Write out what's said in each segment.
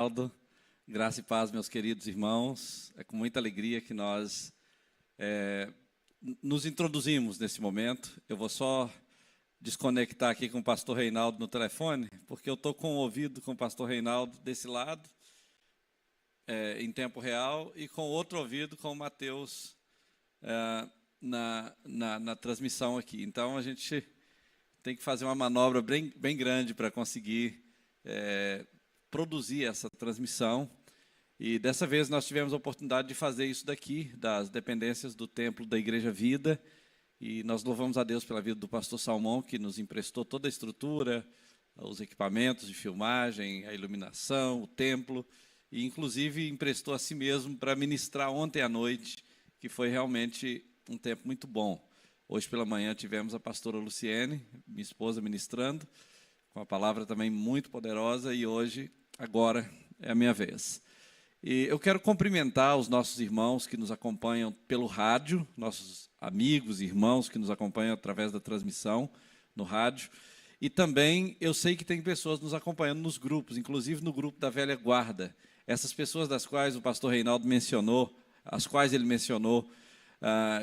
Reinaldo. Graça e paz, meus queridos irmãos. É com muita alegria que nós nos introduzimos nesse momento. Eu vou só desconectar aqui com o pastor Reinaldo no telefone, porque eu estou com o ouvido com o pastor Reinaldo desse lado, em tempo real, e com outro ouvido com o Mateus na transmissão aqui. Então, a gente tem que fazer uma manobra bem grande para conseguir produzir essa transmissão. E dessa vez nós tivemos a oportunidade de fazer isso daqui, das dependências do templo da Igreja Vida, e nós louvamos a Deus pela vida do pastor Salmão, que nos emprestou toda a estrutura, os equipamentos de filmagem, a iluminação, o templo, e inclusive emprestou a si mesmo para ministrar ontem à noite, que foi realmente um tempo muito bom. Hoje pela manhã tivemos a pastora Luciene, minha esposa, ministrando, com uma palavra também muito poderosa, e hoje, agora, é a minha vez. E eu quero cumprimentar os nossos irmãos que nos acompanham pelo rádio, nossos amigos, irmãos que nos acompanham através da transmissão no rádio. E também eu sei que tem pessoas nos acompanhando nos grupos, inclusive no grupo da Velha Guarda. Essas pessoas das quais o pastor Reinaldo mencionou, as quais ele mencionou,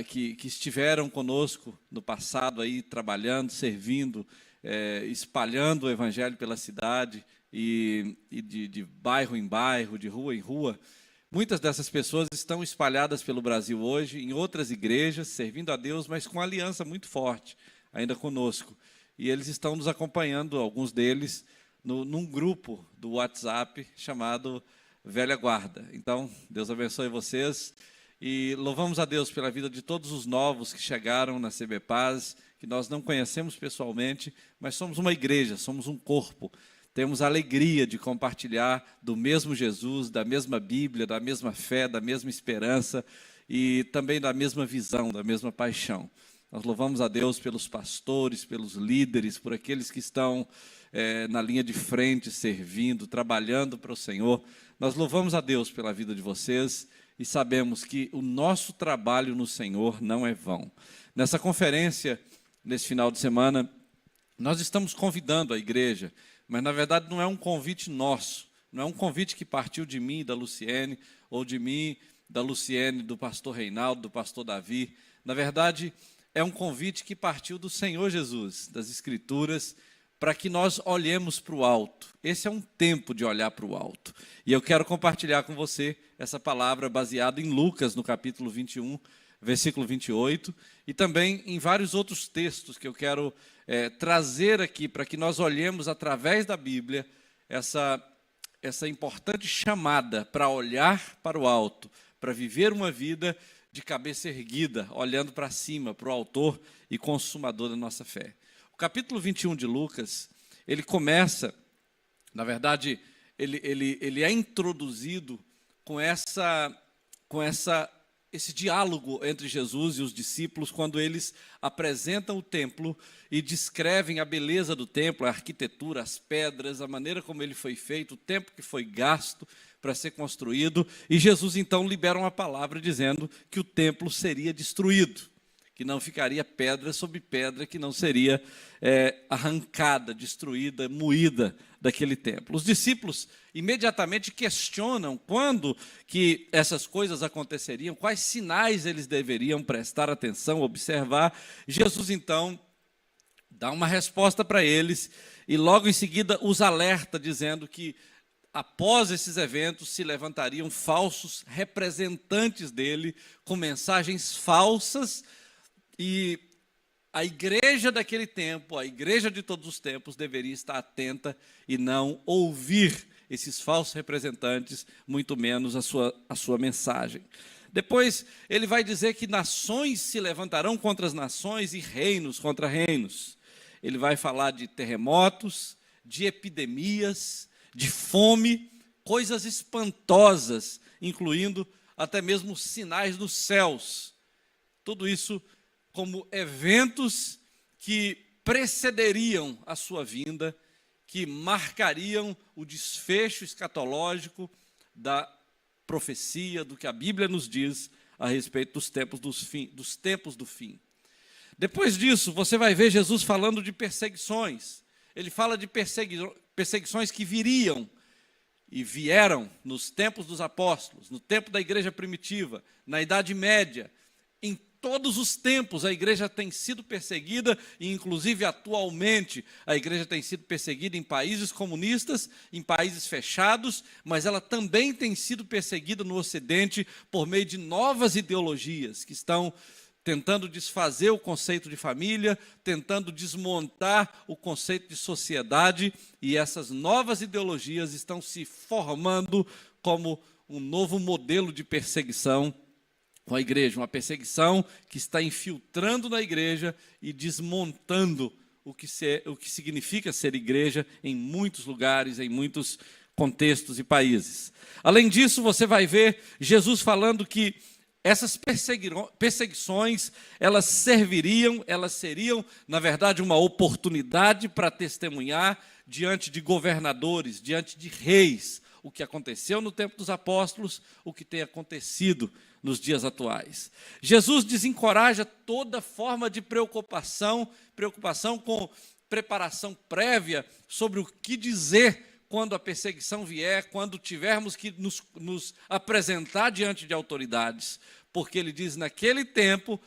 que estiveram conosco no passado, aí, trabalhando, servindo, espalhando o evangelho pela cidade, e de bairro em bairro, de rua em rua. Muitas dessas pessoas estão espalhadas pelo Brasil hoje, em outras igrejas, servindo a Deus, mas com uma aliança muito forte, ainda conosco. E eles estão nos acompanhando, alguns deles, num grupo do WhatsApp chamado Velha Guarda. Então, Deus abençoe vocês. E louvamos a Deus pela vida de todos os novos que chegaram na CBPaz, que nós não conhecemos pessoalmente, mas somos uma igreja, somos um corpo. Temos a alegria de compartilhar do mesmo Jesus, da mesma Bíblia, da mesma fé, da mesma esperança e também da mesma visão, da mesma paixão. Nós louvamos a Deus pelos pastores, pelos líderes, por aqueles que estão na linha de frente, servindo, trabalhando para o Senhor. Nós louvamos a Deus pela vida de vocês e sabemos que o nosso trabalho no Senhor não é vão. Nessa conferência, nesse final de semana, nós estamos convidando a igreja, mas, na verdade, não é um convite nosso, não é um convite que partiu de mim, da Luciene, ou de mim, da Luciene, do pastor Reinaldo, do pastor Davi. Na verdade, é um convite que partiu do Senhor Jesus, das Escrituras, para que nós olhemos para o alto. Esse é um tempo de olhar para o alto. E eu quero compartilhar com você essa palavra baseada em Lucas, no capítulo 21, versículo 28, e também em vários outros textos que eu quero trazer aqui para que nós olhemos através da Bíblia essa importante chamada para olhar para o alto, para viver uma vida de cabeça erguida, olhando para cima, para o autor e consumador da nossa fé. O capítulo 21 de Lucas, ele começa, na verdade, ele é introduzido com esse diálogo entre Jesus e os discípulos, quando eles apresentam o templo e descrevem a beleza do templo, a arquitetura, as pedras, a maneira como ele foi feito, o tempo que foi gasto para ser construído, e Jesus então libera uma palavra dizendo que o templo seria destruído, que não ficaria pedra sobre pedra, que não seria arrancada, destruída, moída daquele templo. Os discípulos imediatamente questionam quando que essas coisas aconteceriam, quais sinais eles deveriam prestar atenção, observar. Jesus, então, dá uma resposta para eles e logo em seguida os alerta, dizendo que após esses eventos se levantariam falsos representantes dele com mensagens falsas, e a igreja daquele tempo, a igreja de todos os tempos, deveria estar atenta e não ouvir esses falsos representantes, muito menos a sua mensagem. Depois, ele vai dizer que nações se levantarão contra as nações e reinos contra reinos. Ele vai falar de terremotos, de epidemias, de fome, coisas espantosas, incluindo até mesmo sinais nos céus. Tudo isso como eventos que precederiam a sua vinda, que marcariam o desfecho escatológico da profecia, do que a Bíblia nos diz a respeito dos tempos do fim. Depois disso, você vai ver Jesus falando de perseguições. Ele fala de perseguições que viriam e vieram nos tempos dos apóstolos, no tempo da igreja primitiva, na Idade Média, em todos os tempos a igreja tem sido perseguida, e inclusive atualmente a igreja tem sido perseguida em países comunistas, em países fechados, mas ela também tem sido perseguida no Ocidente por meio de novas ideologias que estão tentando desfazer o conceito de família, tentando desmontar o conceito de sociedade, e essas novas ideologias estão se formando como um novo modelo de perseguição com a igreja, uma perseguição que está infiltrando na igreja e desmontando o que significa ser igreja em muitos lugares, em muitos contextos e países. Além disso, você vai ver Jesus falando que essas perseguições, elas seriam, na verdade, uma oportunidade para testemunhar diante de governadores, diante de reis, o que aconteceu no tempo dos apóstolos, o que tem acontecido nos dias atuais. Jesus desencoraja toda forma de preocupação com preparação prévia sobre o que dizer quando a perseguição vier, quando tivermos que nos apresentar diante de autoridades, porque ele diz, naquele tempo,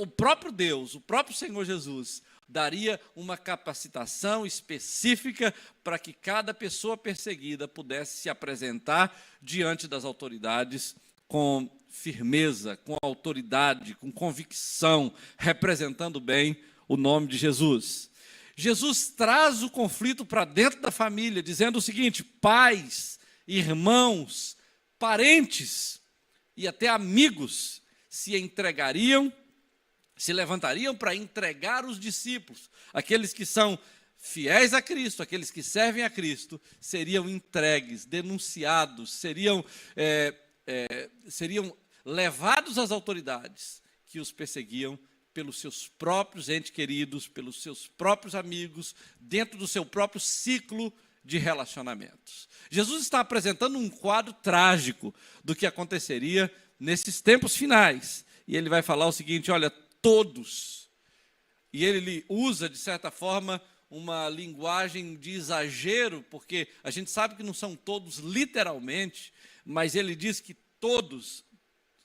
o próprio Deus, o próprio Senhor Jesus, daria uma capacitação específica para que cada pessoa perseguida pudesse se apresentar diante das autoridades com firmeza, com autoridade, com convicção, representando bem o nome de Jesus. Jesus traz o conflito para dentro da família, dizendo o seguinte: pais, irmãos, parentes e até amigos se levantariam para entregar os discípulos. Aqueles que são fiéis a Cristo, aqueles que servem a Cristo, seriam entregues, denunciados, seriam levados às autoridades que os perseguiam pelos seus próprios entes queridos, pelos seus próprios amigos, dentro do seu próprio ciclo de relacionamentos. Jesus está apresentando um quadro trágico do que aconteceria nesses tempos finais. E ele vai falar o seguinte: olha, todos. E ele usa, de certa forma, uma linguagem de exagero, porque a gente sabe que não são todos literalmente, mas ele diz que todos,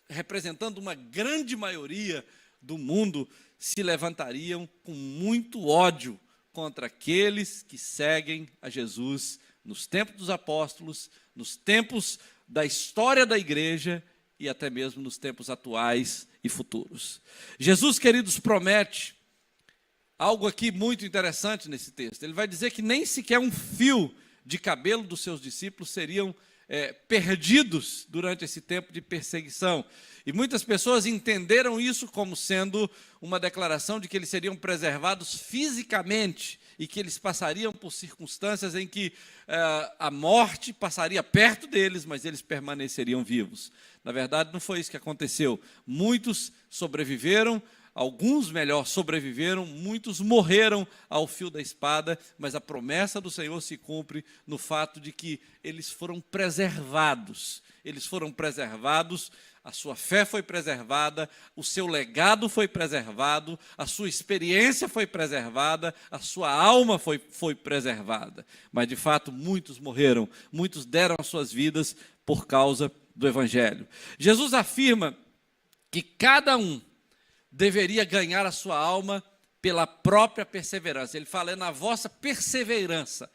representando uma grande maioria do mundo, se levantariam com muito ódio contra aqueles que seguem a Jesus nos tempos dos apóstolos, nos tempos da história da igreja e até mesmo nos tempos atuais e futuros. Jesus, queridos, promete algo aqui muito interessante nesse texto. Ele vai dizer que nem sequer um fio de cabelo dos seus discípulos seriam perdidos durante esse tempo de perseguição. E muitas pessoas entenderam isso como sendo uma declaração de que eles seriam preservados fisicamente e que eles passariam por circunstâncias em que a morte passaria perto deles, mas eles permaneceriam vivos. Na verdade, não foi isso que aconteceu. Muitos sobreviveram, alguns, melhor, sobreviveram, muitos morreram ao fio da espada, mas a promessa do Senhor se cumpre no fato de que eles foram preservados. Eles foram preservados, a sua fé foi preservada, o seu legado foi preservado, a sua experiência foi preservada, a sua alma foi preservada. Mas, de fato, muitos morreram, muitos deram as suas vidas por causa do Evangelho. Jesus afirma que cada um deveria ganhar a sua alma pela própria perseverança. Ele fala, é na vossa perseverança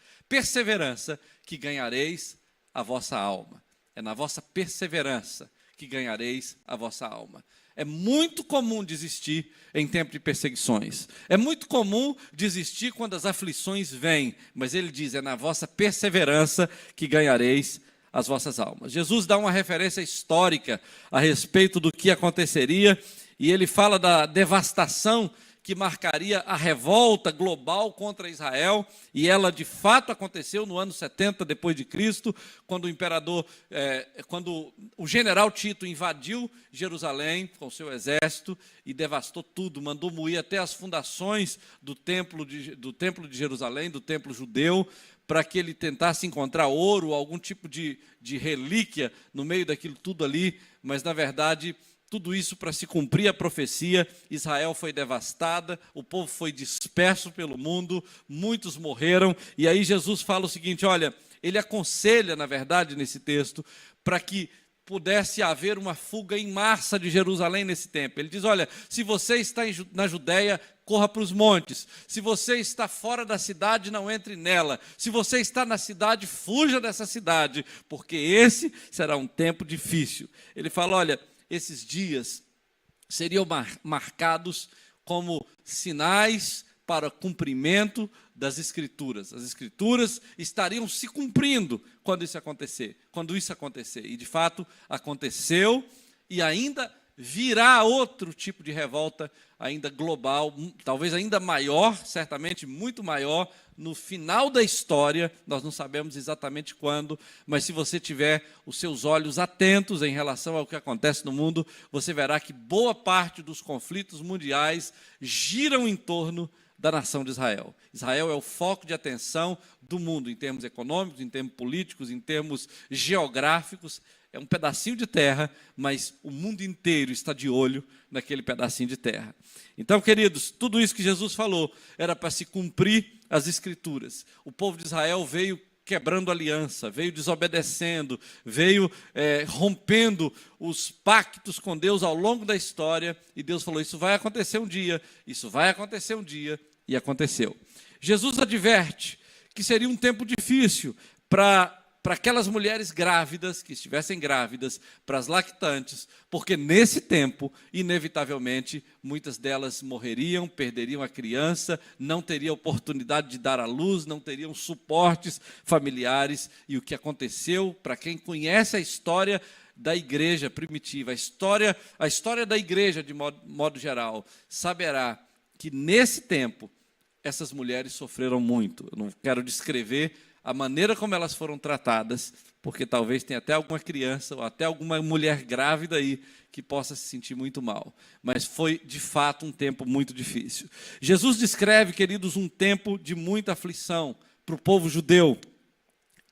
que ganhareis a vossa alma. É na vossa perseverança que ganhareis a vossa alma. É muito comum desistir em tempo de perseguições. É muito comum desistir quando as aflições vêm. Mas ele diz, é na vossa perseverança que ganhareis as vossas almas. Jesus dá uma referência histórica a respeito do que aconteceria, e ele fala da devastação que marcaria a revolta global contra Israel, e ela de fato aconteceu no ano 70 depois de Cristo, quando quando o general Tito invadiu Jerusalém com seu exército e devastou tudo, mandou moer até as fundações do templo de Jerusalém, do templo judeu, para que ele tentasse encontrar ouro, algum tipo de relíquia no meio daquilo tudo ali, mas na verdade tudo isso para se cumprir a profecia. Israel foi devastada, o povo foi disperso pelo mundo, muitos morreram, e aí Jesus fala o seguinte, olha, ele aconselha, na verdade, nesse texto, para que pudesse haver uma fuga em massa de Jerusalém nesse tempo. Ele diz, olha, se você está na Judéia, corra para os montes. Se você está fora da cidade, não entre nela. Se você está na cidade, fuja dessa cidade, porque esse será um tempo difícil. Ele fala, olha, esses dias seriam marcados como sinais para cumprimento das Escrituras. As Escrituras estariam se cumprindo quando isso acontecer. E, de fato, aconteceu e ainda virá outro tipo de revolta ainda global, talvez ainda maior, certamente muito maior, no final da história. Nós não sabemos exatamente quando, mas se você tiver os seus olhos atentos em relação ao que acontece no mundo, você verá que boa parte dos conflitos mundiais giram em torno da nação de Israel. Israel é o foco de atenção do mundo, em termos econômicos, em termos políticos, em termos geográficos. É um pedacinho de terra, mas o mundo inteiro está de olho naquele pedacinho de terra. Então, queridos, tudo isso que Jesus falou era para se cumprir as Escrituras. O povo de Israel veio quebrando aliança, veio desobedecendo, veio rompendo os pactos com Deus ao longo da história, e Deus falou, isso vai acontecer um dia, e aconteceu. Jesus adverte que seria um tempo difícil para aquelas mulheres grávidas, que estivessem grávidas, para as lactantes, porque nesse tempo, inevitavelmente, muitas delas morreriam, perderiam a criança, não teriam oportunidade de dar à luz, não teriam suportes familiares. E o que aconteceu, para quem conhece a história da igreja primitiva, a história da igreja de modo geral, saberá que nesse tempo, essas mulheres sofreram muito. Eu não quero descrever a maneira como elas foram tratadas, porque talvez tenha até alguma criança ou até alguma mulher grávida aí que possa se sentir muito mal. Mas foi, de fato, um tempo muito difícil. Jesus descreve, queridos, um tempo de muita aflição para o povo judeu,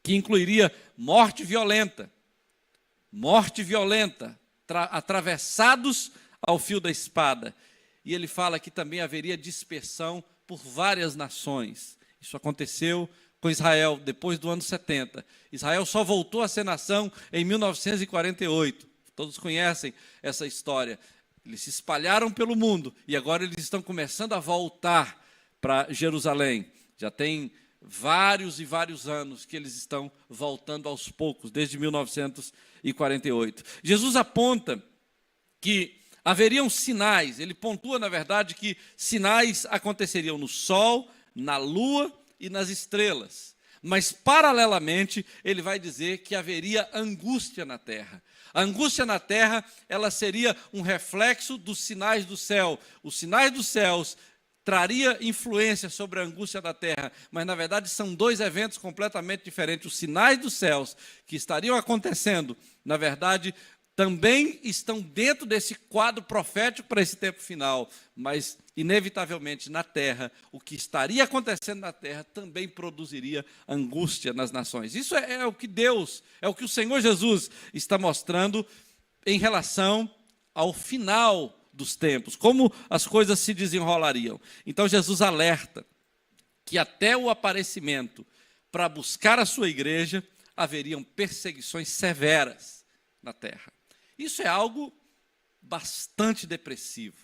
que incluiria morte violenta, atravessados ao fio da espada. E ele fala que também haveria dispersão por várias nações. Isso aconteceu com Israel depois do ano 70. Israel só voltou a ser nação em 1948. Todos conhecem essa história. Eles se espalharam pelo mundo e agora eles estão começando a voltar para Jerusalém. Já tem vários e vários anos que eles estão voltando aos poucos, desde 1948. Jesus aponta que haveriam sinais, ele pontua, na verdade, que sinais aconteceriam no sol, na lua e nas estrelas. Mas, paralelamente, ele vai dizer que haveria angústia na terra. A angústia na terra, ela seria um reflexo dos sinais do céu. Os sinais dos céus traria influência sobre a angústia da terra, mas, na verdade, são dois eventos completamente diferentes. Os sinais dos céus que estariam acontecendo, na verdade, também estão dentro desse quadro profético para esse tempo final, mas, inevitavelmente, na terra, o que estaria acontecendo na terra também produziria angústia nas nações. Isso é o que Deus, é o que o Senhor Jesus está mostrando em relação ao final dos tempos, como as coisas se desenrolariam. Então, Jesus alerta que até o aparecimento, para buscar a sua igreja, haveriam perseguições severas na terra. Isso é algo bastante depressivo.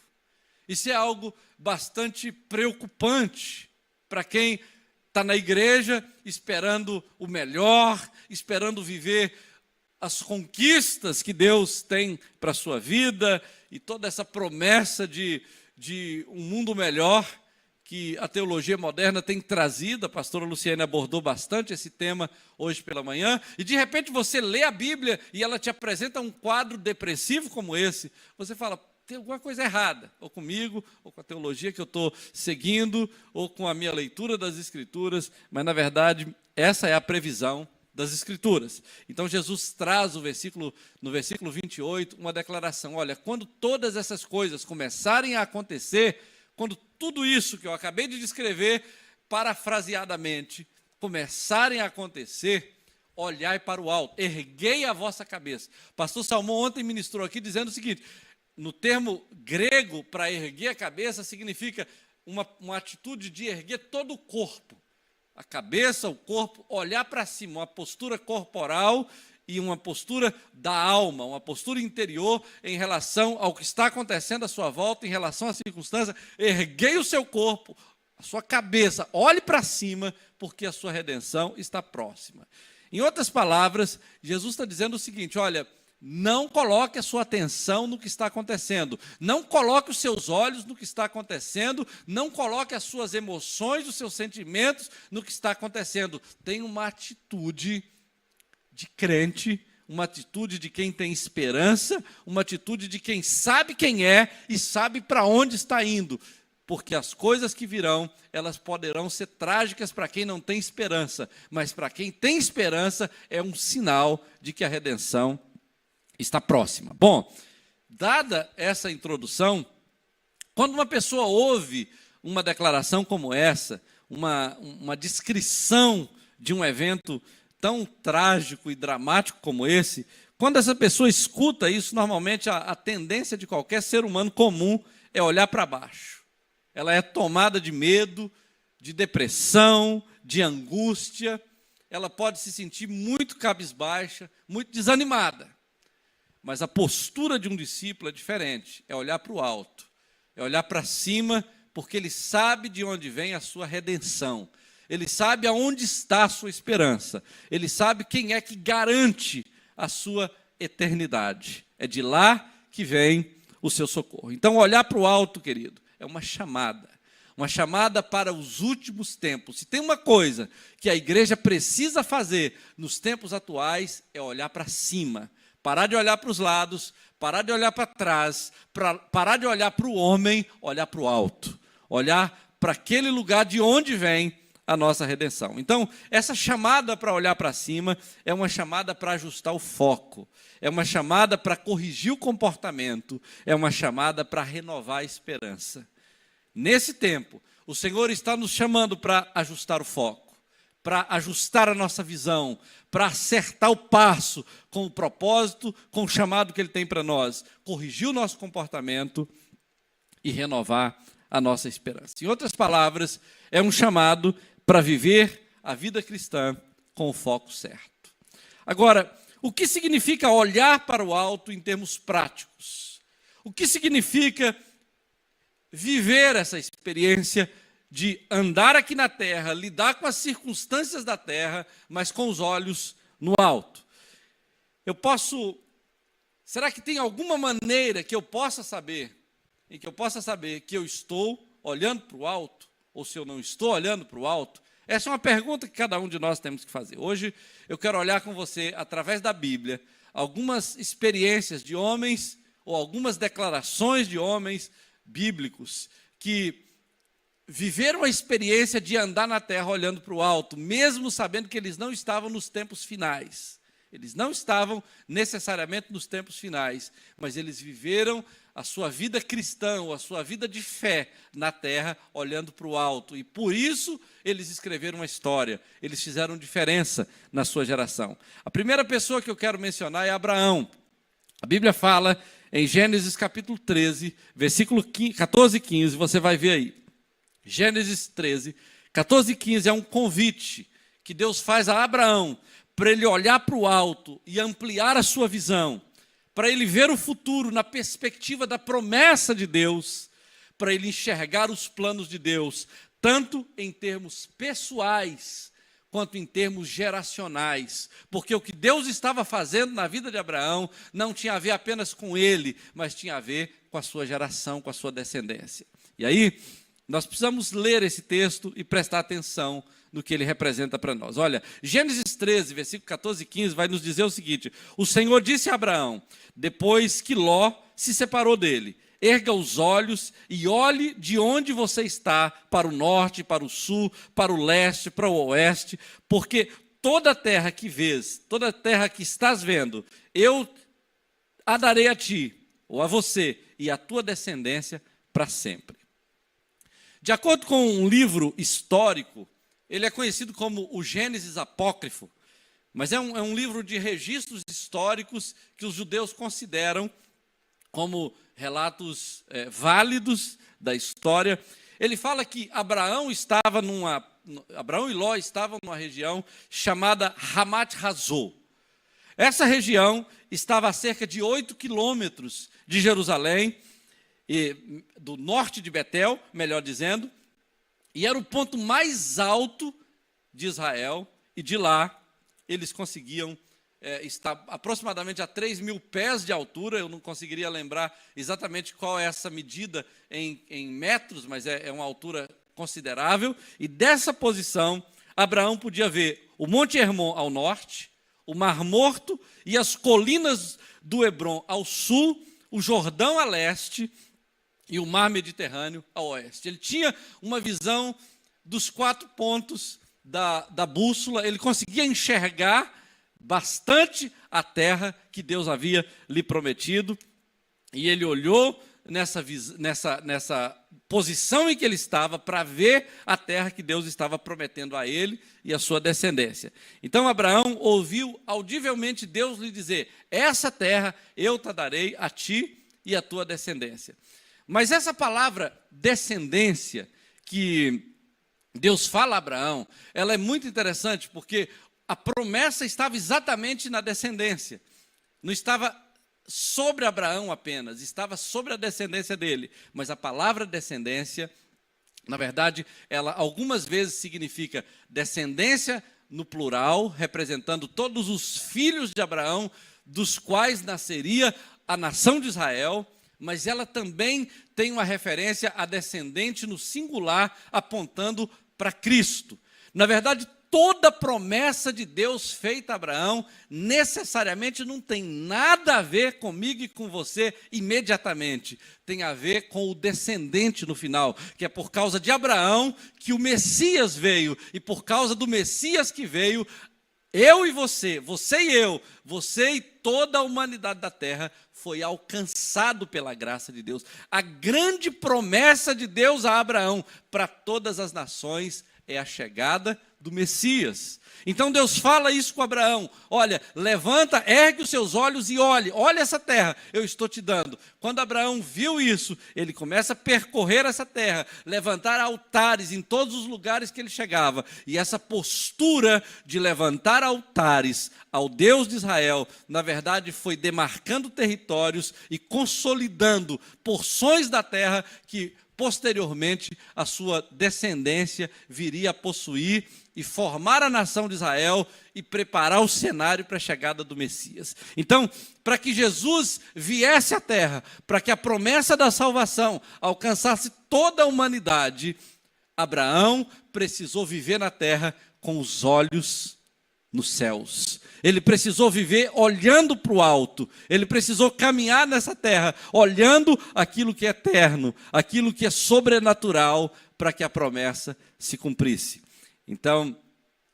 Isso é algo bastante preocupante para quem está na igreja esperando o melhor, esperando viver as conquistas que Deus tem para a sua vida e toda essa promessa de um mundo melhor que a teologia moderna tem trazido. A pastora Luciane abordou bastante esse tema hoje pela manhã, e de repente você lê a Bíblia e ela te apresenta um quadro depressivo como esse, você fala, tem alguma coisa errada, ou comigo, ou com a teologia que eu estou seguindo, ou com a minha leitura das Escrituras, mas na verdade essa é a previsão das Escrituras. Então Jesus traz no versículo 28, uma declaração, olha, quando todas essas coisas começarem a acontecer, quando tudo isso que eu acabei de descrever, parafraseadamente, começarem a acontecer, olhai para o alto, erguei a vossa cabeça. Pastor Salmão ontem ministrou aqui dizendo o seguinte, no termo grego, para erguer a cabeça, significa uma atitude de erguer todo o corpo. a cabeça, o corpo, olhar para cima, uma postura corporal e uma postura da alma, uma postura interior em relação ao que está acontecendo à sua volta, em relação à circunstância. Erguei o seu corpo, a sua cabeça, olhe para cima, porque a sua redenção está próxima. Em outras palavras, Jesus está dizendo o seguinte: olha, não coloque a sua atenção no que está acontecendo, não coloque os seus olhos no que está acontecendo, não coloque as suas emoções, os seus sentimentos no que está acontecendo. Tenha uma atitude de crente, uma atitude de quem tem esperança, uma atitude de quem sabe quem é e sabe para onde está indo. Porque as coisas que virão, elas poderão ser trágicas para quem não tem esperança, mas para quem tem esperança é um sinal de que a redenção está próxima. Bom, dada essa introdução, quando uma pessoa ouve uma declaração como essa, uma descrição de um evento tão trágico e dramático como esse, quando essa pessoa escuta isso, normalmente a tendência de qualquer ser humano comum é olhar para baixo. Ela é tomada de medo, de depressão, de angústia. Ela pode se sentir muito cabisbaixa, muito desanimada. Mas a postura de um discípulo é diferente. É olhar para o alto, é olhar para cima, porque ele sabe de onde vem a sua redenção. Ele sabe aonde está a sua esperança. Ele sabe quem é que garante a sua eternidade. É de lá que vem o seu socorro. Então, olhar para o alto, querido, é uma chamada para os últimos tempos. Se tem uma coisa que a igreja precisa fazer nos tempos atuais, é olhar para cima, parar de olhar para os lados, parar de olhar para trás, parar de olhar para o homem, olhar para o alto, olhar para aquele lugar de onde vem a nossa redenção. Então, essa chamada para olhar para cima é uma chamada para ajustar o foco, é uma chamada para corrigir o comportamento, é uma chamada para renovar a esperança. Nesse tempo, o Senhor está nos chamando para ajustar o foco, para ajustar a nossa visão, para acertar o passo com o propósito, com o chamado que Ele tem para nós, corrigir o nosso comportamento e renovar a nossa esperança. Em outras palavras, é um chamado para viver a vida cristã com o foco certo. Agora, o que significa olhar para o alto em termos práticos? O que significa viver essa experiência de andar aqui na terra, lidar com as circunstâncias da terra, mas com os olhos no alto? Será que tem alguma maneira que eu possa saber, em que eu possa saber que eu estou olhando para o alto, ou se eu não estou olhando para o alto? Essa é uma pergunta que cada um de nós temos que fazer. Hoje eu quero olhar com você, através da Bíblia, algumas experiências de homens, ou algumas declarações de homens bíblicos que viveram a experiência de andar na terra olhando para o alto, mesmo sabendo que eles não estavam nos tempos finais. Eles não estavam necessariamente nos tempos finais, mas eles viveram a sua vida cristã, ou a sua vida de fé na terra, olhando para o alto. E por isso eles escreveram uma história, eles fizeram diferença na sua geração. A primeira pessoa que eu quero mencionar é Abraão. A Bíblia fala em Gênesis capítulo 13, versículo 14 e 15, você vai ver aí. Gênesis 13, 14 e 15 é um convite que Deus faz a Abraão para ele olhar para o alto e ampliar a sua visão, para ele ver o futuro na perspectiva da promessa de Deus, para ele enxergar os planos de Deus, tanto em termos pessoais, quanto em termos geracionais, porque o que Deus estava fazendo na vida de Abraão não tinha a ver apenas com ele, mas tinha a ver com a sua geração, com a sua descendência. E aí, nós precisamos ler esse texto e prestar atenção no que ele representa para nós. Olha, Gênesis 13, versículo 14 e 15, vai nos dizer o seguinte: o Senhor disse a Abraão, depois que Ló se separou dele: erga os olhos e olhe de onde você está, para o norte, para o sul, para o leste, para o oeste, porque toda a terra que vês, toda a terra que estás vendo, eu a darei a ti, ou a você, e a tua descendência para sempre. De acordo com um livro histórico, ele é conhecido como o Gênesis Apócrifo, mas é um livro de registros históricos que os judeus consideram como relatos válidos da história. Ele fala que Abraão estava numa Abraão e Ló estavam numa região chamada Ramat Hazor. Essa região estava a cerca de 8 quilômetros de Jerusalém, do norte de Betel, melhor dizendo, e era o ponto mais alto de Israel, e de lá eles conseguiam estar aproximadamente a 3.000 pés de altura. Eu não conseguiria lembrar exatamente qual é essa medida em metros, mas é uma altura considerável, e dessa posição, Abraão podia ver o Monte Hermon ao norte, o Mar Morto e as colinas do Hebrom ao sul, o Jordão a leste e o Mar Mediterrâneo ao oeste. Ele tinha uma visão dos 4 pontos da bússola, ele conseguia enxergar bastante a terra que Deus havia lhe prometido, e ele olhou nessa posição em que ele estava para ver a terra que Deus estava prometendo a ele e a sua descendência. Então Abraão ouviu audivelmente Deus lhe dizer: essa terra eu te darei a ti e a tua descendência. Mas essa palavra descendência que Deus fala a Abraão, ela é muito interessante, porque a promessa estava exatamente na descendência. Não estava sobre Abraão apenas, estava sobre a descendência dele. Mas a palavra descendência, na verdade, ela algumas vezes significa descendência no plural, representando todos os filhos de Abraão, dos quais nasceria a nação de Israel, mas ela também tem uma referência a descendente no singular, apontando para Cristo. Na verdade, toda promessa de Deus feita a Abraão necessariamente não tem nada a ver comigo e com você imediatamente. Tem a ver com o descendente no final, que é por causa de Abraão que o Messias veio, e por causa do Messias que veio, eu e você e eu, você e toda a humanidade da terra foi alcançado pela graça de Deus. A grande promessa de Deus a Abraão para todas as nações é a chegada do Messias. Então Deus fala isso com Abraão: olha, levanta, ergue os seus olhos e olha essa terra, eu estou te dando. Quando Abraão viu isso, ele começa a percorrer essa terra, levantar altares em todos os lugares que ele chegava, e essa postura de levantar altares ao Deus de Israel, na verdade foi demarcando territórios e consolidando porções da terra que posteriormente a sua descendência viria a possuir e formar a nação de Israel e preparar o cenário para a chegada do Messias. Então, para que Jesus viesse à terra, para que a promessa da salvação alcançasse toda a humanidade, Abraão precisou viver na terra com os olhos nos céus. Ele precisou viver olhando para o alto. Ele precisou caminhar nessa terra, olhando aquilo que é eterno, aquilo que é sobrenatural, para que a promessa se cumprisse. Então,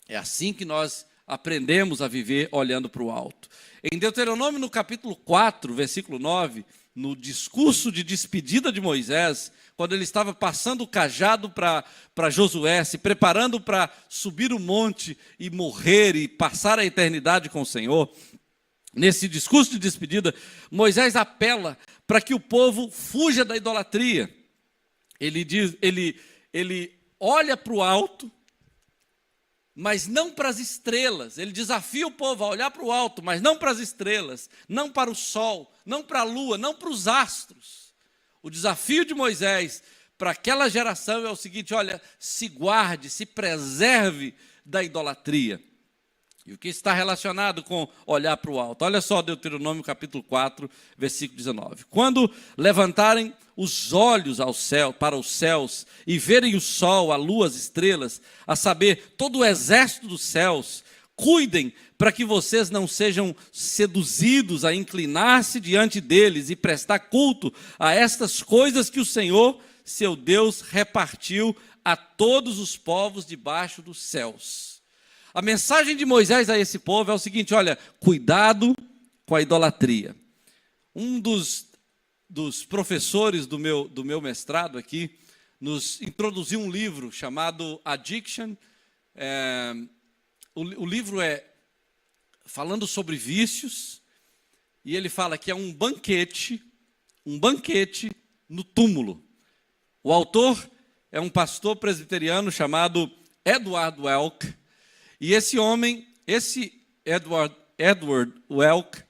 é assim que nós aprendemos a viver olhando para o alto. Em Deuteronômio, no capítulo 4, versículo 9, no discurso de despedida de Moisés, quando ele estava passando o cajado para Josué, se preparando para subir o monte e morrer e passar a eternidade com o Senhor, nesse discurso de despedida, Moisés apela para que o povo fuja da idolatria. Ele olha para o alto, mas não para as estrelas. Ele desafia o povo a olhar para o alto, mas não para as estrelas, não para o sol, não para a lua, não para os astros. O desafio de Moisés para aquela geração é o seguinte: olha, se guarde, se preserve da idolatria. E o que está relacionado com olhar para o alto? Olha só Deuteronômio capítulo 4, versículo 19. Quando levantarem os olhos ao céu, para os céus, e verem o sol, a lua, as estrelas, a saber, todo o exército dos céus, cuidem para que vocês não sejam seduzidos a inclinar-se diante deles e prestar culto a estas coisas que o Senhor, seu Deus, repartiu a todos os povos debaixo dos céus. A mensagem de Moisés a esse povo é o seguinte: olha, cuidado com a idolatria. Um dos professores do meu mestrado aqui nos introduziu um livro chamado Addiction. O livro é falando sobre vícios, e ele fala que é um banquete no túmulo. O autor é um pastor presbiteriano chamado Edward Welk. E esse homem, esse Edward Welk,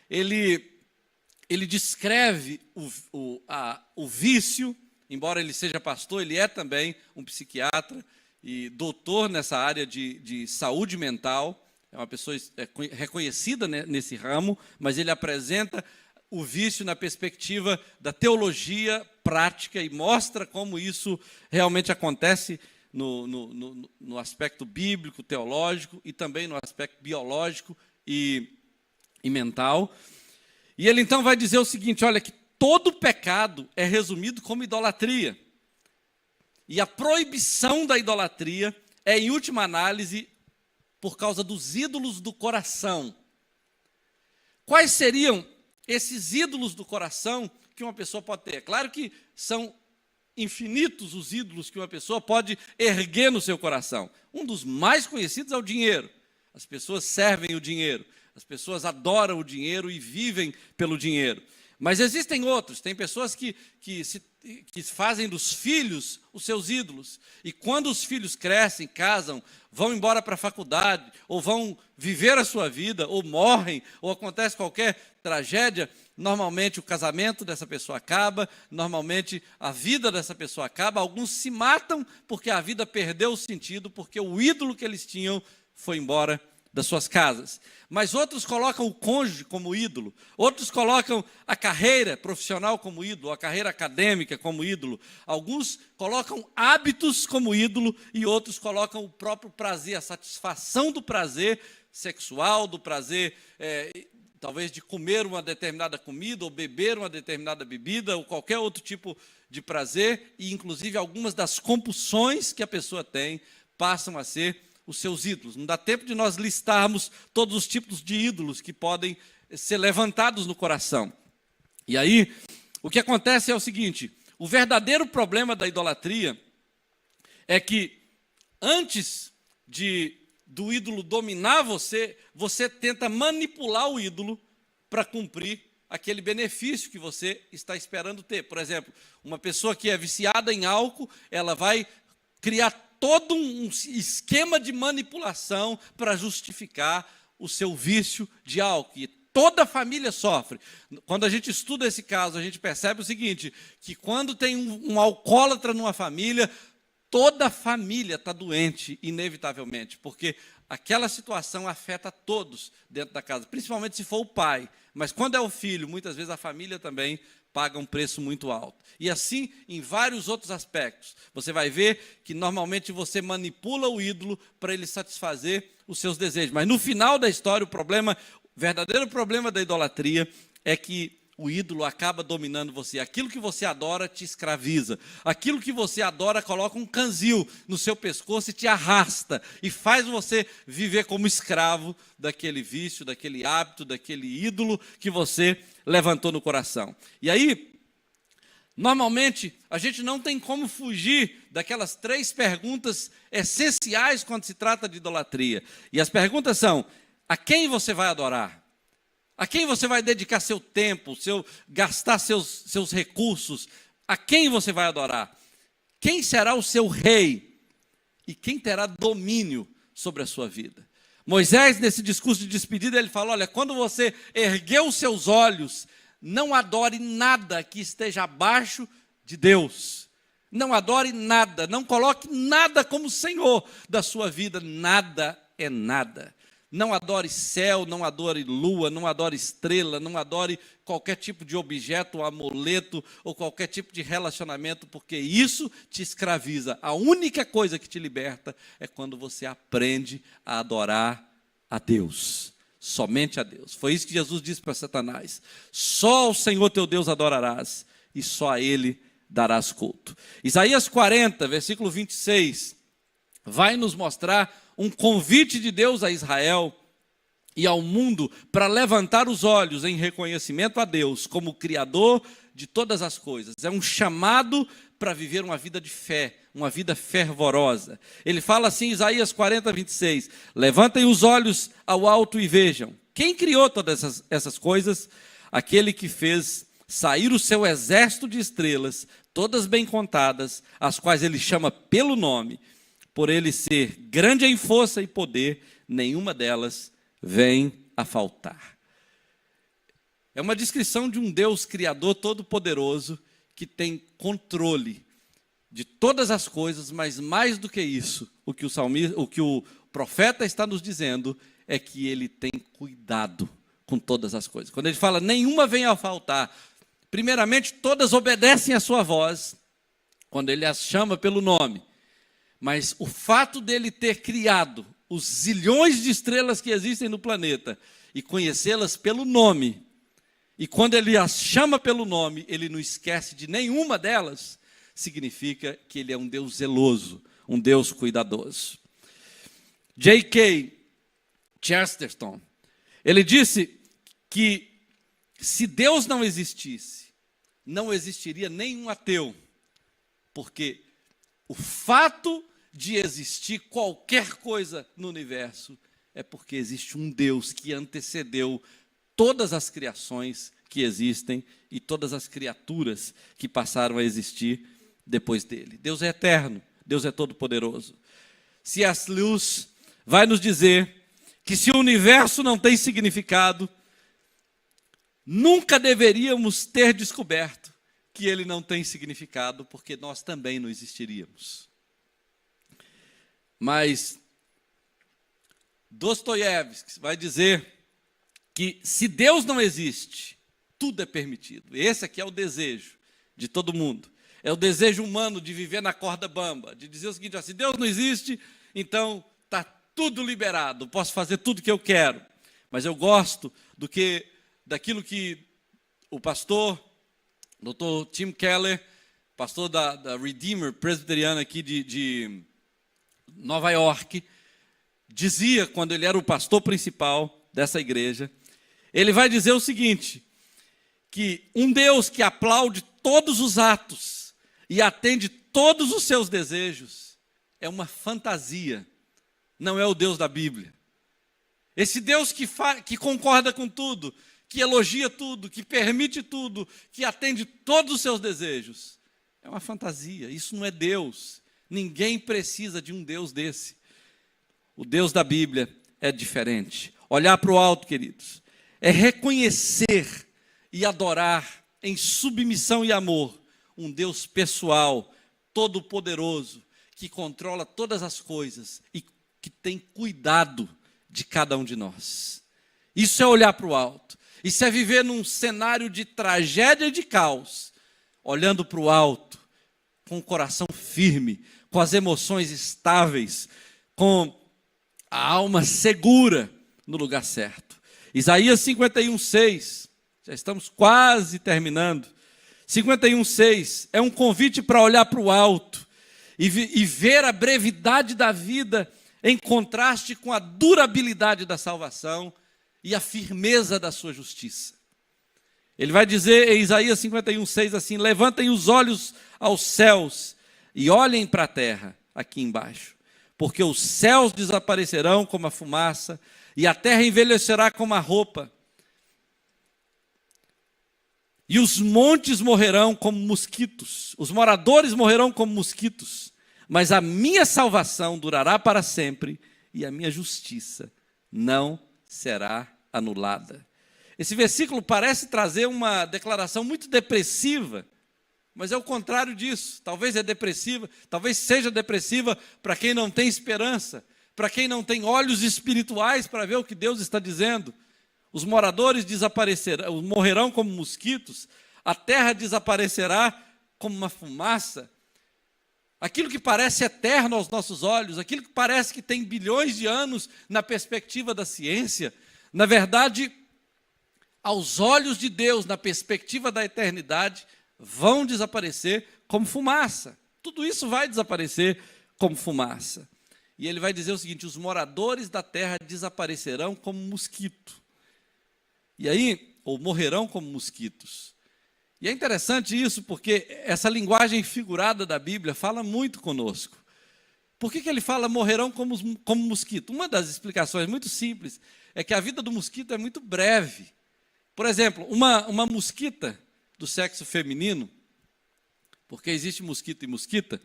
ele descreve o vício, embora ele seja pastor, ele é também um psiquiatra e doutor nessa área de saúde mental, é uma pessoa reconhecida nesse ramo, mas ele apresenta o vício na perspectiva da teologia prática e mostra como isso realmente acontece no aspecto bíblico, teológico e também no aspecto biológico e mental. E ele então vai dizer o seguinte, olha, que todo pecado é resumido como idolatria. E a proibição da idolatria é, em última análise, por causa dos ídolos do coração. Quais seriam esses ídolos do coração que uma pessoa pode ter? É claro que são infinitos os ídolos que uma pessoa pode erguer no seu coração. Um dos mais conhecidos é o dinheiro. As pessoas servem o dinheiro. As pessoas adoram o dinheiro e vivem pelo dinheiro. Mas existem outros. Tem pessoas que fazem dos filhos os seus ídolos. E quando os filhos crescem, casam, vão embora para a faculdade, ou vão viver a sua vida, ou morrem, ou acontece qualquer tragédia, normalmente o casamento dessa pessoa acaba, normalmente a vida dessa pessoa acaba. Alguns se matam porque a vida perdeu o sentido, porque o ídolo que eles tinham foi embora das suas casas. Mas outros colocam o cônjuge como ídolo, outros colocam a carreira profissional como ídolo, a carreira acadêmica como ídolo, alguns colocam hábitos como ídolo e outros colocam o próprio prazer, a satisfação do prazer sexual, do prazer talvez de comer uma determinada comida ou beber uma determinada bebida ou qualquer outro tipo de prazer, e inclusive algumas das compulsões que a pessoa tem passam a ser os seus ídolos. Não dá tempo de nós listarmos todos os tipos de ídolos que podem ser levantados no coração. E aí, o que acontece é o seguinte, o verdadeiro problema da idolatria é que antes do ídolo dominar você, você tenta manipular o ídolo para cumprir aquele benefício que você está esperando ter. Por exemplo, uma pessoa que é viciada em álcool, ela vai criar todo um esquema de manipulação para justificar o seu vício de álcool. E toda a família sofre. Quando a gente estuda esse caso, a gente percebe o seguinte, que quando tem um alcoólatra numa família, toda a família está doente, inevitavelmente, porque aquela situação afeta todos dentro da casa, principalmente se for o pai. Mas quando é o filho, muitas vezes a família também paga um preço muito alto. E assim, em vários outros aspectos. Você vai ver que normalmente você manipula o ídolo para ele satisfazer os seus desejos. Mas no final da história, o verdadeiro problema da idolatria é que o ídolo acaba dominando você. Aquilo que você adora te escraviza. Aquilo que você adora coloca um canzil no seu pescoço e te arrasta. E faz você viver como escravo daquele vício, daquele hábito, daquele ídolo que você levantou no coração. E aí, normalmente, a gente não tem como fugir daquelas 3 perguntas essenciais quando se trata de idolatria. E as perguntas são, a quem você vai adorar? A quem você vai dedicar seu tempo, gastar seus recursos? A quem você vai adorar? Quem será o seu rei? E quem terá domínio sobre a sua vida? Moisés, nesse discurso de despedida, ele fala, olha, quando você ergueu os seus olhos, não adore nada que esteja abaixo de Deus. Não adore nada, não coloque nada como Senhor da sua vida. Nada é nada. Não adore céu, não adore lua, não adore estrela, não adore qualquer tipo de objeto, amuleto ou qualquer tipo de relacionamento, porque isso te escraviza. A única coisa que te liberta é quando você aprende a adorar a Deus, somente a Deus. Foi isso que Jesus disse para Satanás. Só ao Senhor teu Deus adorarás e só a Ele darás culto. Isaías 40, versículo 26, vai nos mostrar um convite de Deus a Israel e ao mundo para levantar os olhos em reconhecimento a Deus como Criador de todas as coisas. É um chamado para viver uma vida de fé, uma vida fervorosa. Ele fala assim, Isaías 40, 26, levantem os olhos ao alto e vejam. Quem criou todas essas coisas? Aquele que fez sair o seu exército de estrelas, todas bem contadas, as quais ele chama pelo nome, por ele ser grande em força e poder, nenhuma delas vem a faltar. É uma descrição de um Deus criador todo-poderoso que tem controle de todas as coisas, mas mais do que isso, o que o profeta está nos dizendo é que ele tem cuidado com todas as coisas. Quando ele fala, nenhuma vem a faltar, primeiramente, todas obedecem à sua voz, quando ele as chama pelo nome. Mas o fato dele ter criado os zilhões de estrelas que existem no planeta e conhecê-las pelo nome, e quando ele as chama pelo nome, ele não esquece de nenhuma delas, significa que ele é um Deus zeloso, um Deus cuidadoso. J.K. Chesterton, ele disse que se Deus não existisse, não existiria nenhum ateu, porque o fato de existir qualquer coisa no universo é porque existe um Deus que antecedeu todas as criações que existem e todas as criaturas que passaram a existir depois dele. Deus é eterno, Deus é todo-poderoso. C.S. Lewis vai nos dizer que se o universo não tem significado, nunca deveríamos ter descoberto que ele não tem significado, porque nós também não existiríamos. Mas Dostoiévski vai dizer que se Deus não existe, tudo é permitido. Esse aqui é o desejo de todo mundo. É o desejo humano de viver na corda bamba, de dizer o seguinte, se Deus não existe, então está tudo liberado, posso fazer tudo que eu quero. Mas eu gosto daquilo que o pastor, Dr. Tim Keller, pastor da Redeemer Presbiteriana aqui de Nova York, dizia quando ele era o pastor principal dessa igreja. Ele vai dizer o seguinte, que um Deus que aplaude todos os atos e atende todos os seus desejos é uma fantasia, não é o Deus da Bíblia. Esse Deus que concorda com tudo, que elogia tudo, que permite tudo, que atende todos os seus desejos, é uma fantasia, isso não é Deus. Ninguém precisa de um Deus desse. O Deus da Bíblia é diferente. Olhar para o alto, queridos, é reconhecer e adorar em submissão e amor um Deus pessoal, todo-poderoso, que controla todas as coisas e que tem cuidado de cada um de nós. Isso é olhar para o alto. Isso é viver num cenário de tragédia e de caos, olhando para o alto, com o coração firme, com as emoções estáveis, com a alma segura no lugar certo. Isaías 51:6, já estamos quase terminando. 51:6 é um convite para olhar para o alto e ver a brevidade da vida em contraste com a durabilidade da salvação e a firmeza da sua justiça. Ele vai dizer em Isaías 51:6 assim, levantem os olhos aos céus e olhem para a terra, aqui embaixo, porque os céus desaparecerão como a fumaça e a terra envelhecerá como a roupa, e os montes morrerão como mosquitos, os moradores morrerão como mosquitos, mas a minha salvação durará para sempre e a minha justiça não será anulada. Esse versículo parece trazer uma declaração muito depressiva, mas é o contrário disso. Talvez seja depressiva para quem não tem esperança, para quem não tem olhos espirituais para ver o que Deus está dizendo. Os moradores desaparecerão, morrerão como mosquitos, a terra desaparecerá como uma fumaça. Aquilo que parece eterno aos nossos olhos, aquilo que parece que tem bilhões de anos na perspectiva da ciência, na verdade, aos olhos de Deus, na perspectiva da eternidade, vão desaparecer como fumaça. Tudo isso vai desaparecer como fumaça. E ele vai dizer o seguinte, os moradores da terra desaparecerão como mosquito. E aí, ou morrerão como mosquitos. E é interessante isso, porque essa linguagem figurada da Bíblia fala muito conosco. Por que ele fala morrerão como mosquito? Uma das explicações muito simples é que a vida do mosquito é muito breve. Por exemplo, uma mosquita do sexo feminino, porque existe mosquito e mosquita,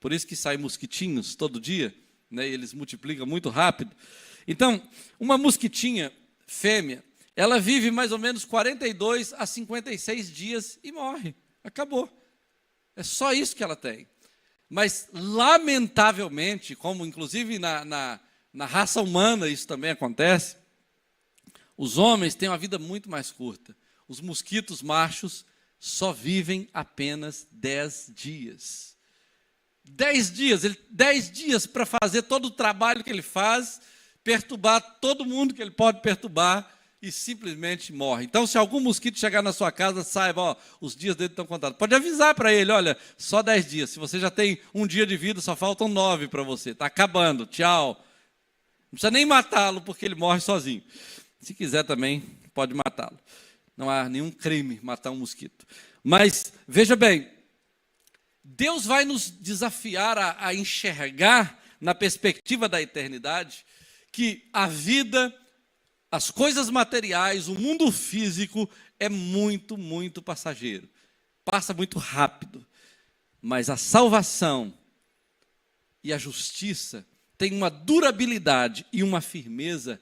Por isso que saem mosquitinhos todo dia, né? E eles multiplicam muito rápido. Então, uma mosquitinha fêmea, ela vive mais ou menos 42 a 56 dias e morre. Acabou. É só isso que ela tem. Mas, lamentavelmente, como inclusive na raça humana isso também acontece, os homens têm uma vida muito mais curta. Os mosquitos machos só vivem apenas 10 dias. 10 dias, 10 dias para fazer todo o trabalho que ele faz, perturbar todo mundo que ele pode perturbar e simplesmente morre. Então, se algum mosquito chegar na sua casa, saiba, ó, os dias dele estão contados. Pode avisar para ele, olha, só 10 dias. Se você já tem um dia de vida, só faltam 9 para você. Está acabando, tchau. Não precisa nem matá-lo, porque ele morre sozinho. Se quiser também, pode matá-lo. Não há nenhum crime matar um mosquito. Mas, veja bem, Deus vai nos desafiar a enxergar, na perspectiva da eternidade, que a vida, as coisas materiais, o mundo físico é muito, muito passageiro. Passa muito rápido. Mas a salvação e a justiça têm uma durabilidade e uma firmeza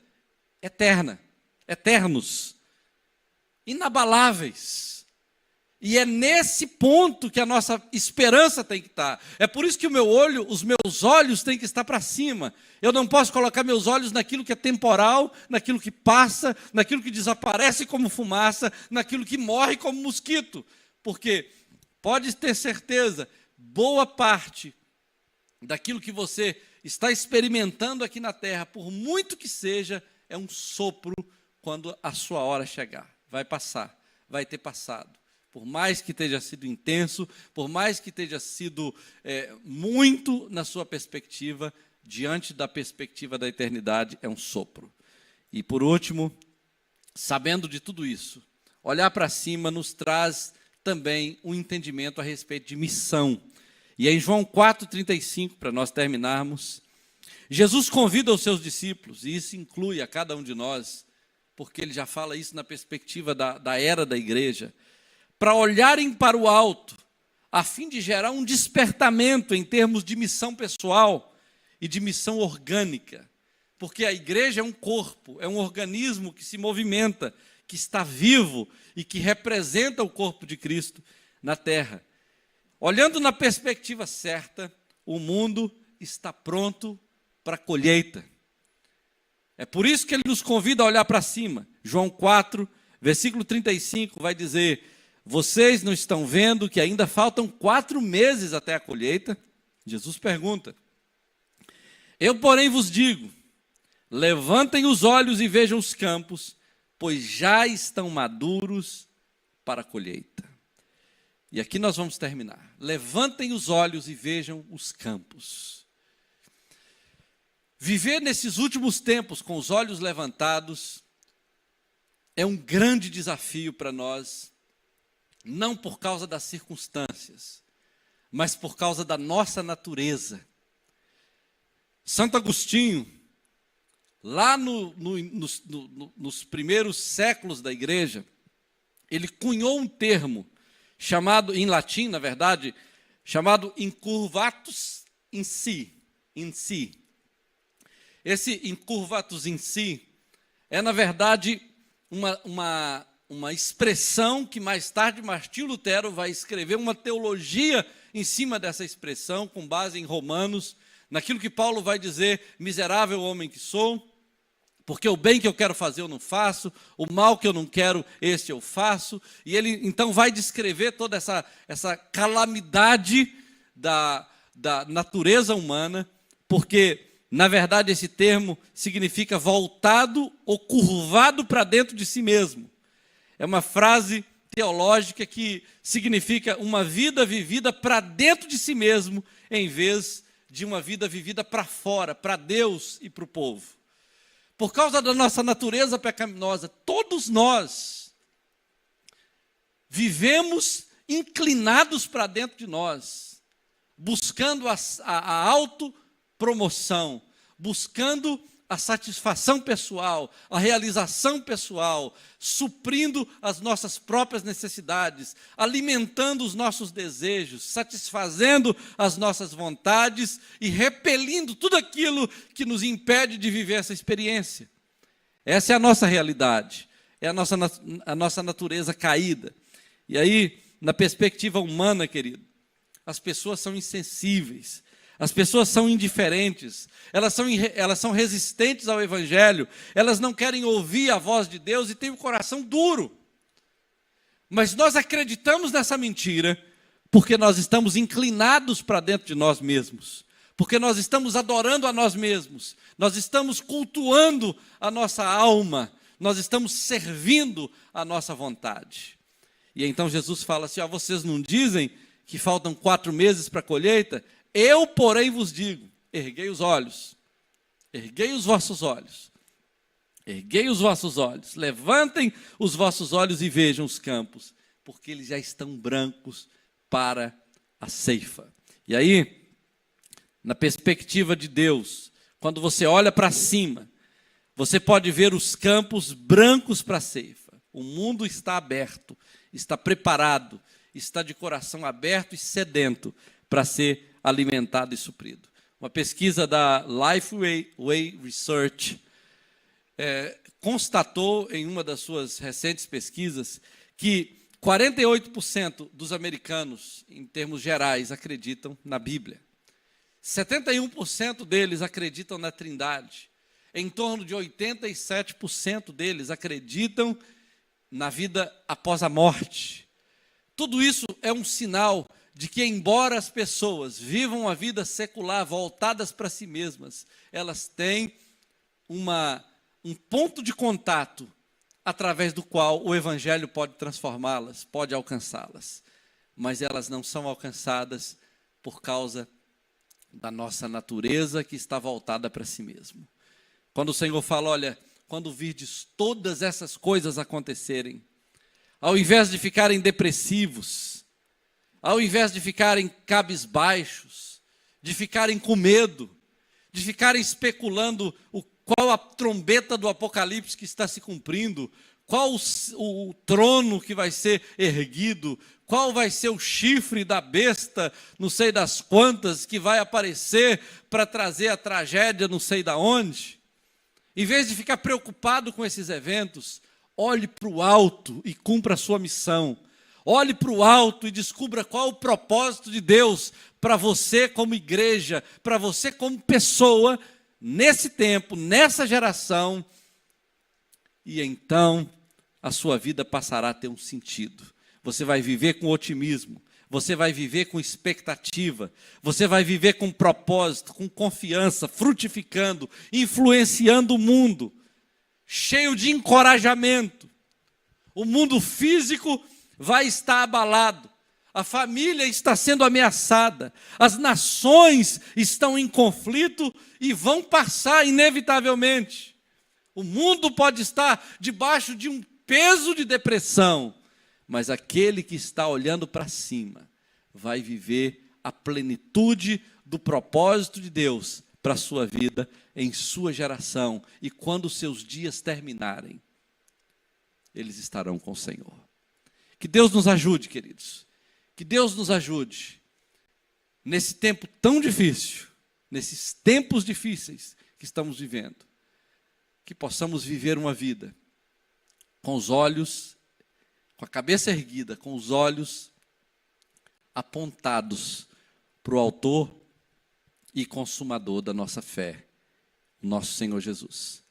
eterna, eternos, inabaláveis. E é nesse ponto que a nossa esperança tem que estar. É por isso que os meus olhos têm que estar para cima. Eu não posso colocar meus olhos naquilo que é temporal, naquilo que passa, naquilo que desaparece como fumaça, naquilo que morre como mosquito. Porque, pode ter certeza, boa parte daquilo que você está experimentando aqui na terra, por muito que seja, é um sopro quando a sua hora chegar. Vai passar, vai ter passado. Por mais que tenha sido intenso, por mais que tenha sido muito na sua perspectiva, diante da perspectiva da eternidade, é um sopro. E por último, sabendo de tudo isso, olhar para cima nos traz também um entendimento a respeito de missão. E em João 4,35, para nós terminarmos, Jesus convida os seus discípulos, e isso inclui a cada um de nós, porque ele já fala isso na perspectiva da era da igreja, para olharem para o alto, a fim de gerar um despertamento em termos de missão pessoal e de missão orgânica. Porque a igreja é um corpo, é um organismo que se movimenta, que está vivo e que representa o corpo de Cristo na terra. Olhando na perspectiva certa, o mundo está pronto para a colheita. É por isso que ele nos convida a olhar para cima. João 4, versículo 35, vai dizer: vocês não estão vendo que ainda faltam 4 meses até a colheita? Jesus pergunta. Eu, porém, vos digo, levantem os olhos e vejam os campos, pois já estão maduros para a colheita. E aqui nós vamos terminar. Levantem os olhos e vejam os campos. Viver nesses últimos tempos com os olhos levantados é um grande desafio para nós, não por causa das circunstâncias, mas por causa da nossa natureza. Santo Agostinho, lá nos primeiros séculos da igreja, ele cunhou um termo, chamado, em latim, na verdade, chamado incurvatus in si. Esse incurvatus in si é, na verdade, uma expressão que mais tarde Martinho Lutero vai escrever uma teologia em cima dessa expressão, com base em Romanos, naquilo que Paulo vai dizer: miserável homem que sou, porque o bem que eu quero fazer eu não faço, o mal que eu não quero, este eu faço. E ele então vai descrever toda essa calamidade da natureza humana, porque, na verdade, esse termo significa voltado ou curvado para dentro de si mesmo. É uma frase teológica que significa uma vida vivida para dentro de si mesmo, em vez de uma vida vivida para fora, para Deus e para o povo. Por causa da nossa natureza pecaminosa, todos nós vivemos inclinados para dentro de nós, buscando a autopromoção, buscando a satisfação pessoal, a realização pessoal, suprindo as nossas próprias necessidades, alimentando os nossos desejos, satisfazendo as nossas vontades e repelindo tudo aquilo que nos impede de viver essa experiência. Essa é a nossa realidade, é a nossa natureza caída. E aí, na perspectiva humana, querido, as pessoas são insensíveis, as pessoas são indiferentes, elas são resistentes ao Evangelho, elas não querem ouvir a voz de Deus e têm o coração duro. Mas nós acreditamos nessa mentira porque nós estamos inclinados para dentro de nós mesmos, porque nós estamos adorando a nós mesmos, nós estamos cultuando a nossa alma, nós estamos servindo a nossa vontade. E então Jesus fala assim, vocês não dizem que faltam 4 meses para a colheita? Eu, porém, vos digo, erguei os olhos, erguei os vossos olhos, erguei os vossos olhos, levantem os vossos olhos e vejam os campos, porque eles já estão brancos para a ceifa. E aí, na perspectiva de Deus, quando você olha para cima, você pode ver os campos brancos para a ceifa. O mundo está aberto, está preparado, está de coração aberto e sedento para ser alimentado e suprido. Uma pesquisa da Lifeway Research constatou em uma das suas recentes pesquisas que 48% dos americanos, em termos gerais, acreditam na Bíblia. 71% deles acreditam na Trindade. Em torno de 87% deles acreditam na vida após a morte. Tudo isso é um sinal de que, embora as pessoas vivam uma vida secular voltadas para si mesmas, elas têm um ponto de contato através do qual o Evangelho pode transformá-las, pode alcançá-las. Mas elas não são alcançadas por causa da nossa natureza que está voltada para si mesmo. Quando o Senhor fala, olha, quando virdes todas essas coisas acontecerem, ao invés de ficarem depressivos, ao invés de ficarem cabisbaixos, de ficarem com medo, de ficarem especulando qual a trombeta do Apocalipse que está se cumprindo, qual o trono que vai ser erguido, qual vai ser o chifre da besta, não sei das quantas, que vai aparecer para trazer a tragédia não sei da onde. Em vez de ficar preocupado com esses eventos, olhe para o alto e cumpra a sua missão. Olhe para o alto e descubra qual o propósito de Deus para você como igreja, para você como pessoa, nesse tempo, nessa geração. E então a sua vida passará a ter um sentido. Você vai viver com otimismo, você vai viver com expectativa, você vai viver com propósito, com confiança, frutificando, influenciando o mundo, cheio de encorajamento. O mundo físico vai estar abalado, a família está sendo ameaçada, as nações estão em conflito e vão passar inevitavelmente. O mundo pode estar debaixo de um peso de depressão, mas aquele que está olhando para cima vai viver a plenitude do propósito de Deus para a sua vida, em sua geração, e quando os seus dias terminarem, eles estarão com o Senhor. Que Deus nos ajude, queridos, que Deus nos ajude, nesse tempo tão difícil, nesses tempos difíceis que estamos vivendo, que possamos viver uma vida com os olhos, com a cabeça erguida, com os olhos apontados para o autor e consumador da nossa fé, o nosso Senhor Jesus.